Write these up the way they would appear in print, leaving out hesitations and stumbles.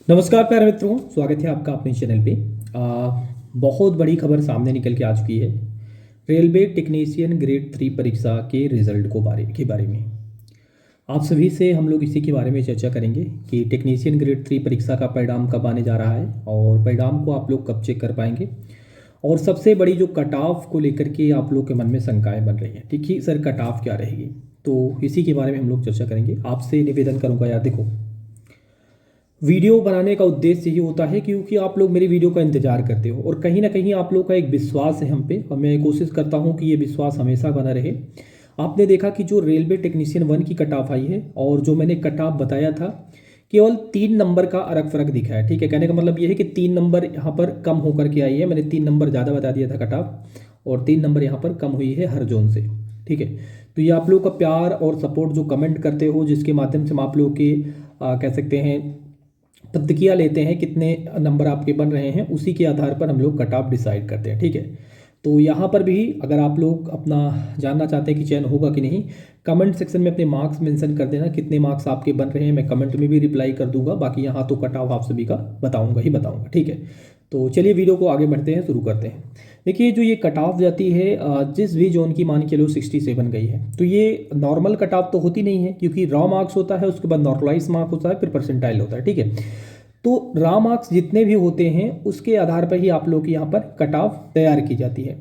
नमस्कार प्यारे मित्रों, स्वागत है आपका अपने चैनल पे। बहुत बड़ी खबर सामने निकल के आ चुकी है। रेलवे टेक्नीशियन ग्रेड 3 परीक्षा के रिजल्ट के बारे में आप सभी से हम लोग इसी के बारे में चर्चा करेंगे कि टेक्नीशियन ग्रेड 3 परीक्षा का परिणाम कब आने जा रहा है और परिणाम को आप लोग कब चेक कर पाएंगे। और सबसे बड़ी जो कट ऑफ को लेकर के आप लोग के मन में शंकाएं बन रही हैं, ठीक है सर, कट ऑफ क्या रहेगी, तो इसी के बारे में हम लोग चर्चा करेंगे। आपसे निवेदन करूंगा यार, देखो वीडियो बनाने का उद्देश्य यही होता है क्योंकि आप लोग मेरी वीडियो का इंतजार करते हो और कहीं ना कहीं आप लोग का एक विश्वास है हम पे, और मैं कोशिश करता हूं कि ये विश्वास हमेशा बना रहे। आपने देखा कि जो रेलवे टेक्नीशियन 1 की कट ऑफ आई है और जो मैंने कट ऑफ बताया था, केवल 3 नंबर का फर्क दिखा है। ठीक है, कहने का मतलब ये है कि 3 नंबर यहाँ पर कम होकर के आई है। मैंने 3 नंबर ज़्यादा बता दिया था कट ऑफ, और 3 नंबर यहाँ पर कम हुई है हर जोन से। ठीक है, तो ये आप लोग का प्यार और सपोर्ट जो कमेंट करते हो, जिसके माध्यम से हम आप लोग के कह सकते हैं प्रतिक्रिया लेते हैं, कितने नंबर आपके बन रहे हैं, उसी के आधार पर हम लोग कट ऑफ डिसाइड करते हैं। ठीक है, तो यहाँ पर भी अगर आप लोग अपना जानना चाहते हैं कि चयन होगा कि नहीं, कमेंट सेक्शन में अपने मार्क्स मेंशन कर देना, कितने मार्क्स आपके बन रहे हैं। मैं कमेंट में भी रिप्लाई कर दूंगा। बाकी यहाँ तो कट ऑफ आप सभी का बताऊंगा ही बताऊंगा। ठीक है, तो चलिए वीडियो को आगे बढ़ते हैं, शुरू करते हैं। देखिए, जो ये कट ऑफ जाती है जिस भी जोन की, मान के चलो 67 गई है, तो ये नॉर्मल कट ऑफ तो होती नहीं है, क्योंकि रॉ मार्क्स होता है, उसके बाद नॉर्मलाइज मार्क होता है, फिर परसेंटाइल होता है। ठीक है, तो रॉ मार्क्स जितने भी होते हैं उसके आधार पर ही आप लोग की यहाँ पर कट ऑफ तैयार की जाती है।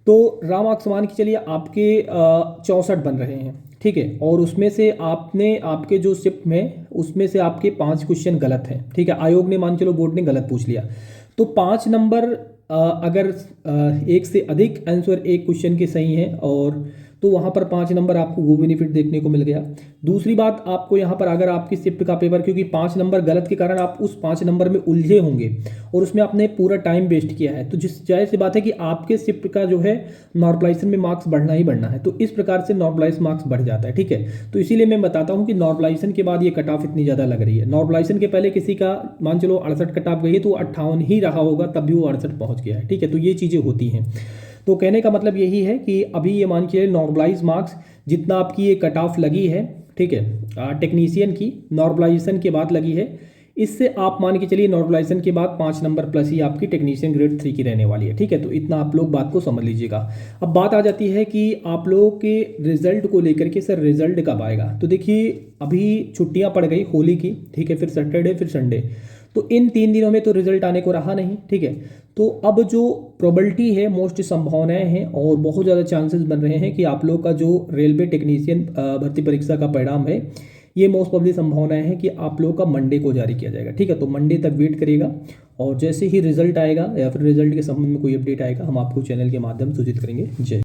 तो रॉ मार्क्स मान के चलिए आपके 64 बन रहे हैं। ठीक है, और उसमें से आपने आपके जो शिफ्ट में, उसमें से आपके 5 क्वेश्चन गलत हैं। ठीक है, आयोग ने, मान चलो बोर्ड ने गलत पूछ लिया, तो 5 नंबर अगर एक से अधिक आंसर एक क्वेश्चन के सही हैं, और तो वहाँ पर 5 नंबर आपको वो बेनिफिट देखने को मिल गया। दूसरी बात, आपको यहाँ पर अगर आपकी शिफ्ट का पेपर, क्योंकि 5 नंबर गलत के कारण आप उस 5 नंबर में उलझे होंगे और उसमें आपने पूरा टाइम वेस्ट किया है, तो जिस जाहिर सी बात है कि आपके शिफ्ट का जो है नॉर्मलाइजेशन में मार्क्स बढ़ना ही बढ़ना है, तो इस प्रकार से नॉर्मलाइज मार्क्स बढ़ जाता है। ठीक है, तो इसीलिए मैं बताता हूँ कि नॉर्मलाइजेशन के बाद ये कट ऑफ इतनी ज़्यादा लग रही है। नॉर्मलाइजेशन के पहले किसी का मान चलो 68 कट ऑफ गई है, तो 58 ही रहा होगा, तब भी वो 68 पहुँच गया है। ठीक है, तो ये चीज़ें होती हैं। तो कहने का मतलब यही है कि अभी ये मान के नॉर्मलाइज मार्क्स जितना आपकी ये कट ऑफ लगी है, ठीक है, टेक्नीशियन की नॉर्मलाइजेशन के बाद लगी है, इससे आप मान के चलिए नॉर्मलाइजेशन के बाद 5 नंबर प्लस ही आपकी टेक्नीशियन ग्रेड 3 की रहने वाली है। ठीक है, तो इतना आप लोग बात को समझ लीजिएगा। अब बात आ जाती है कि आप लोगों के रिजल्ट को लेकर के, सर रिजल्ट कब आएगा। तो देखिए, अभी छुट्टियां पड़ गई होली की, ठीक है, फिर सैटरडे, फिर संडे, तो इन 3 दिनों में तो रिजल्ट आने को रहा नहीं। ठीक है, तो अब जो प्रोबेबिलिटी है, मोस्ट संभावनाएं हैं और बहुत ज़्यादा चांसेस बन रहे हैं कि आप लोग का जो रेलवे टेक्नीशियन भर्ती परीक्षा का परिणाम है, ये मोस्ट प्रोबेबली संभावनाएं हैं कि आप लोग का मंडे को जारी किया जाएगा। ठीक है, तो मंडे तक वेट करिएगा, और जैसे ही रिजल्ट आएगा या फिर रिजल्ट के संबंध में कोई अपडेट आएगा, हम आपको चैनल के माध्यम सूचित करेंगे। जय